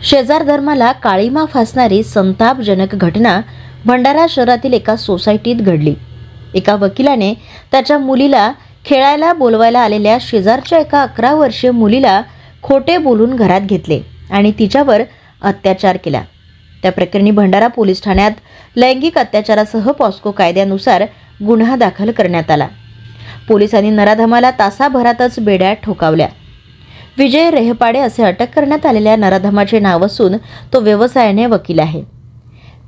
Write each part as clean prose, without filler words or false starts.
शेजार धर्माला काळीमा फासणारी संतापजनक घटना भंडारा शहरातील एका सोसायटीत घडली। एका वकिलाने त्याच्या मुलीला खेळायला बोलवायला आलेल्या शेजारच्या एका 11 वर्षीय मुलीला खोटे बोलून घरात घेतले आणि तिच्यावर अत्याचार केला। त्या प्रकरणी भंडारा पोलीस ठाण्यात लैंगिक अत्याचारासह पॉस्को कायद्यानुसार गुन्हा दाखल करण्यात आला। पोलिसांनी नराधमाला तासाभरातच बेड्या ठोकावल्या। विजय रेहपाडे असे अटक करण्यात आलेल्या नराधमाचे नाव असून तो व्यवसायाने वकील आहे।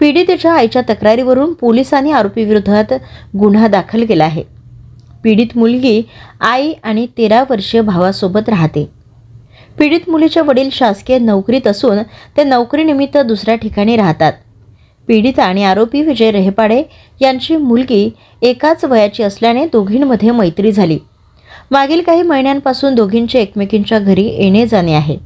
पीडितेच्या आईच्या तक्रारीवरून पोलिसांनी आरोपी विरोधात गुन्हा दाखल केला आहे। पीडित मुलगी आई आणि 13 वर्षीय भावासोबत राहते। पीडित मुलीचे वडील शासकीय नोकरीत असून ते नोकरीनिमित्त दुसऱ्या ठिकाणी राहतात। पीडित आणि आरोपी विजय रेहपाडे यांची मुलगी एकाच वयाची असल्याने दोघींमध्ये मैत्री झाली। मागील काही महिन्यांपासून दोघींचे एकमेकींच्या घरी येणे जाणे आहे।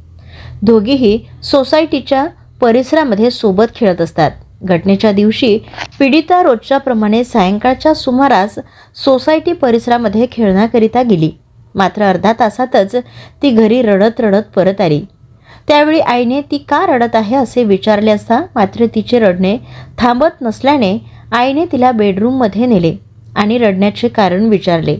दोघीही सोसायटीच्या परिसरामध्ये सोबत खेळत असतात। घटनेच्या दिवशी पीडिता रोजच्या प्रमाणे सायंकाळच्या सुमारास सोसायटी परिसरामध्ये खेळण्याकरिता गेली। मात्र अर्धा तासातच ती घरी रडत रडत परत आली। त्यावेळी आईने ती का रडत आहे असे विचारले असता मात्र तिचे रडणे थांबत नसल्याने आईने तिला बेडरूममध्ये नेले आणि रडण्याचे कारण विचारले।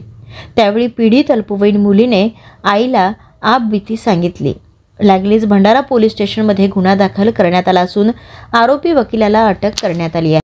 त्यावेळी पीडित अल्पवयीन मुलीने आईला आपबीती सांगितली। लागलीच भंडारा पोलीस स्टेशनमध्ये गुन्हा दाखल करण्यात आला असून आरोपी वकिलाला अटक करण्यात आली आहे।